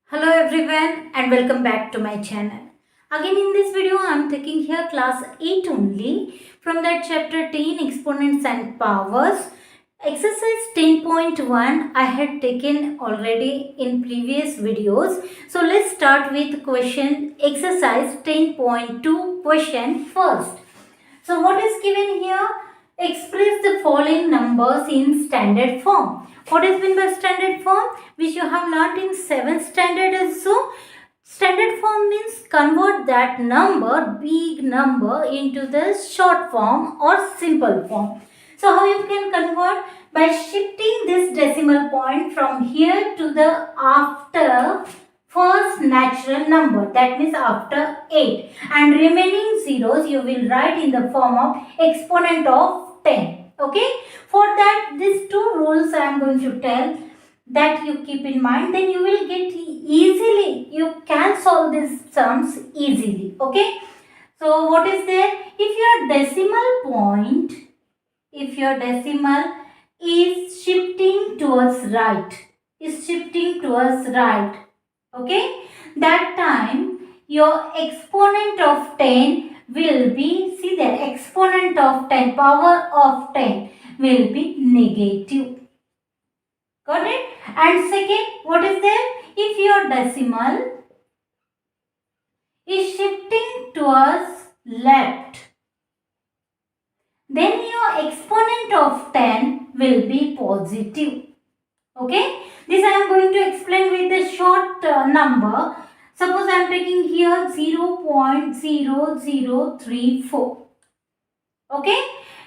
Hello everyone and welcome back to my channel. Again in this video I am taking here class 8 only from that chapter 10 exponents and powers. Exercise 10.1 I had taken already in previous videos. So let's start with question exercise 10.2 question first. So what is given here? Express the following numbers in standard form. What is meant by standard form? Which you have learnt in 7th standard also. Standard form means convert that number, big number, into the short form or simple form. So how you can convert? By shifting this decimal point from here to the after first natural number, that means after 8, and remaining zeros you will write in the form of exponent of 10. Okay, for that these two rules I am going to tell, that you keep in mind, then you will get easily, you can solve these sums easily. Okay, so what is there? If your decimal is shifting towards right, okay, that time your exponent of 10 will be, see there, exponent of 10, power of 10 will be negative. Got it? And second, what is there? If your decimal is shifting towards left, then your exponent of 10 will be positive. Okay, this I am going to explain with the short number. Suppose I am taking here 0.0034. Okay,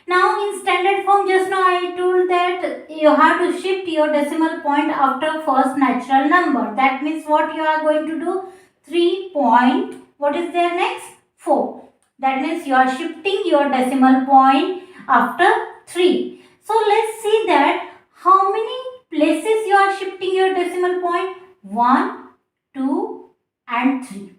now in standard form, just now I told that you have to shift your decimal point after first natural number. That means what you are going to do? 3 point, what is there next? 4. That means you are shifting your decimal point after 3. So let's see that how many places you are shifting your decimal point? 1, 2 and 3.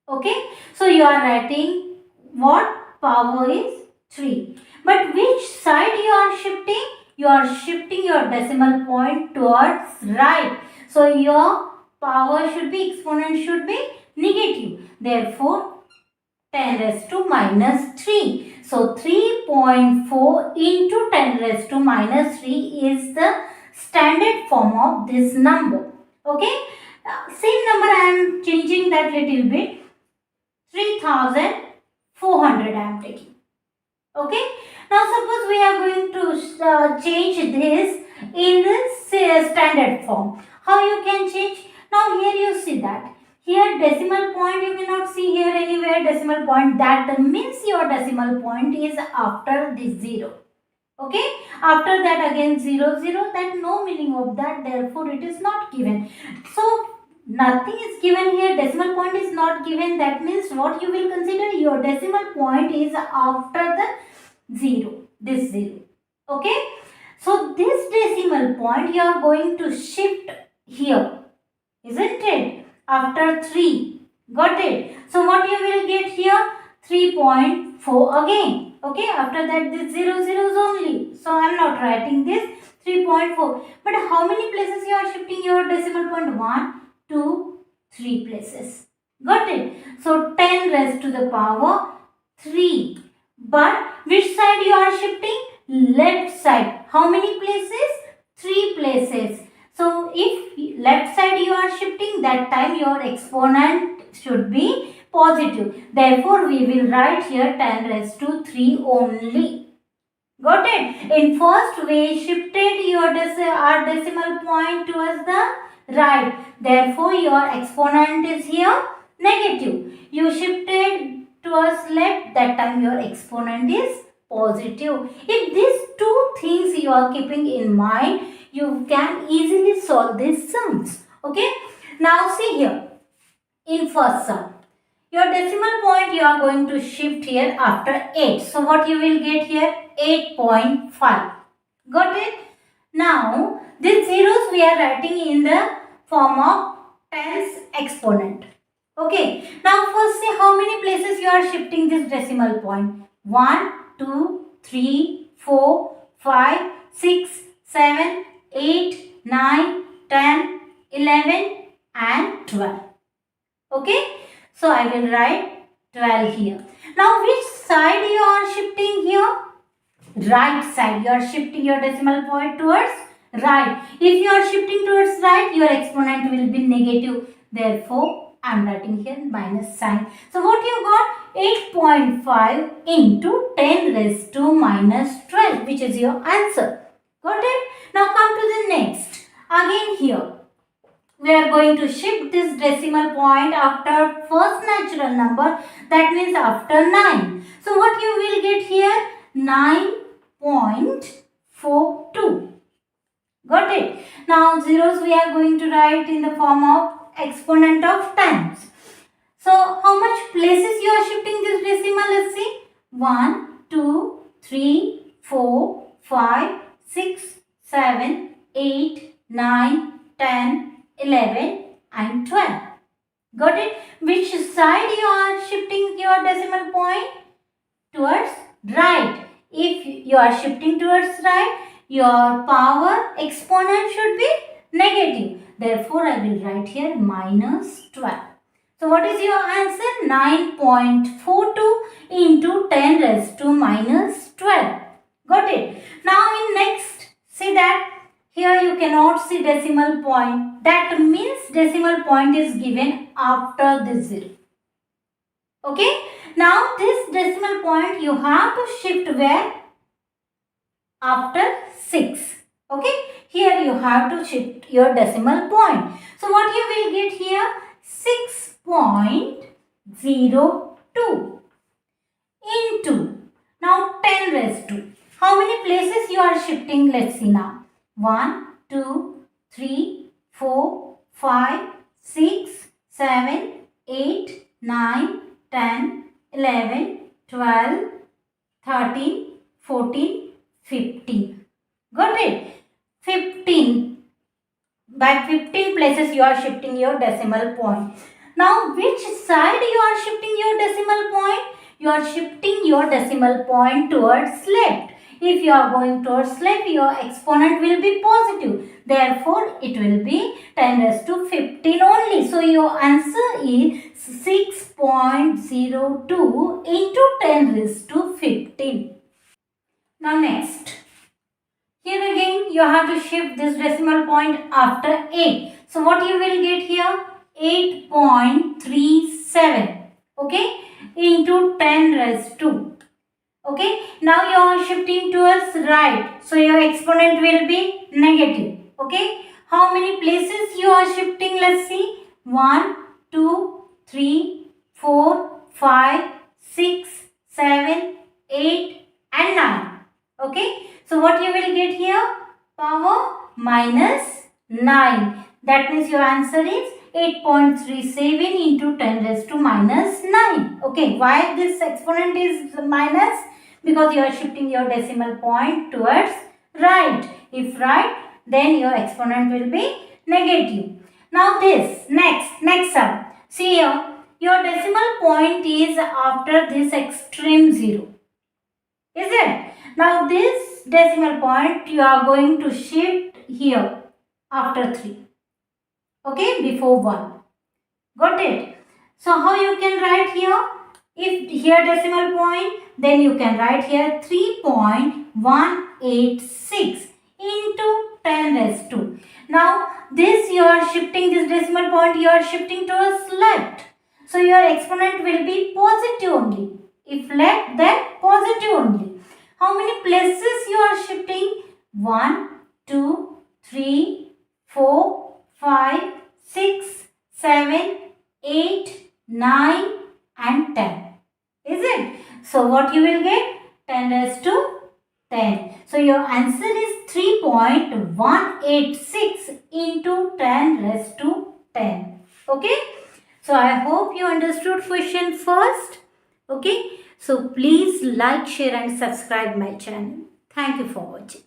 Okay, so you are writing what? Power is 3. But which side you are shifting? You are shifting your decimal point towards right. So your power should be, exponent should be negative. Therefore 10 raised to minus 3. So 3.4 into 10 raised to minus 3 is the standard form of this number. Okay, same number I am changing that little bit. 3400 I am taking. Okay, now suppose we are going to change this in this standard form. How you can change? Now here you see that here decimal point you cannot see here anywhere decimal point. That means your decimal point is after this 0. Okay, after that again 0 0, that no meaning of that, therefore it is not given. So nothing is given here, decimal point is not given. That means what you will consider? Your decimal point is after the 0, this 0. Okay, so this decimal point you are going to shift here, isn't it? After 3. Got it? So what you will get here? 3.4 again. Okay, after that this 0 zeros only. So I am not writing this 3.4. But how many places you are shifting your decimal point? 1, 2, 3 places. Got it? So 10 raised to the power 3. But which side you are shifting? Left side. How many places? 3 places. So if left side you are shifting, that time your exponent should be positive. Therefore we will write here 10 raised to 3 only. Got it? In first we shifted your our decimal point towards the right. Therefore your exponent is here negative. You shifted towards left, that time your exponent is positive. If these two things you are keeping in mind, you can easily solve these sums. Okay, now see here in first sum, your decimal point you are going to shift here after 8. So what you will get here? 8.5. Got it? Now these zeros we are writing in the form of tens exponent. Okay, now first see how many places you are shifting this decimal point. 1, 2, 3, 4, 5, 6, 7, 8, 9, 10, 11 and 12. Okay, so I will write 12 here. Now which side you are shifting here? Right side. You are shifting your decimal point towards right. If you are shifting towards right, your exponent will be negative. Therefore, I am writing here minus sign. So what you got? 8.5 into 10 raised to minus 12, which is your answer. Got it? Now come to the next. Again here, we are going to shift this decimal point after first natural number, that means after 9. So what you will get here? 9.42. Got it? Now zeros we are going to write in the form of exponent of times. So how much places you are shifting this decimal? Let's see. 1, 2, 3, 4, 5, 6, 7, 8, 9, 10, 11 and 12. Got it? Which side you are shifting your decimal point? Towards right. If you are shifting towards right, your power exponent should be negative. Therefore, I will write here minus 12. So, what is your answer? 9.42 into 10 raised to minus 12. Got it? Now, in next, see that here you cannot see decimal point. That means decimal point is given after this 0. Okay? Now this decimal point you have to shift where? After 6. Okay? Here you have to shift your decimal point. So what you will get here? 6.02 into. Now 10 raised to. How many places you are shifting? Let's see now. 1, 2, 3, 4, 5, 6, 7, 8, 9, 10, 11, 12, 13, 14, 15. Got it? 15. By 15 places you are shifting your decimal point. Now which side you are shifting your decimal point? You are shifting your decimal point towards left. If you are going towards left, your exponent will be positive. Therefore, it will be 10 raised to 15 only. So, your answer is 6.02 into 10 raised to 15. Now, next. Here again, you have to shift this decimal point after 8. So, what you will get here? 8.37. Okay? Into 10 raised to. Okay, now you are shifting towards right. So your exponent will be negative. Okay, how many places you are shifting? Let's see. 1, 2, 3, 4, 5, 6, 7, 8 and 9. Okay, so what you will get here? Power minus 9. That means your answer is 8.37 into 10 raised to minus 9. Okay, why this exponent is minus? Because you are shifting your decimal point towards right. If right, then your exponent will be negative. Now this, next sum. See here, your decimal point is after this extreme 0. Is it? Now this decimal point you are going to shift here after 3. Okay, before 1. Got it? So how you can write here? If here decimal point, then you can write here 3.186 into 10 raised to. Now this you are shifting this decimal point, you are shifting towards left. So your exponent will be positive only. If left, then positive only. How many places you are shifting? 1, 2, 3, 4, 5, 6, 7, 8, 9 and 10. Is it? So what you will get? 10 raised to 10. So your answer is 3.186 into 10 raised to 10. Okay? So I hope you understood question first. Okay? So please like, share and subscribe my channel. Thank you for watching.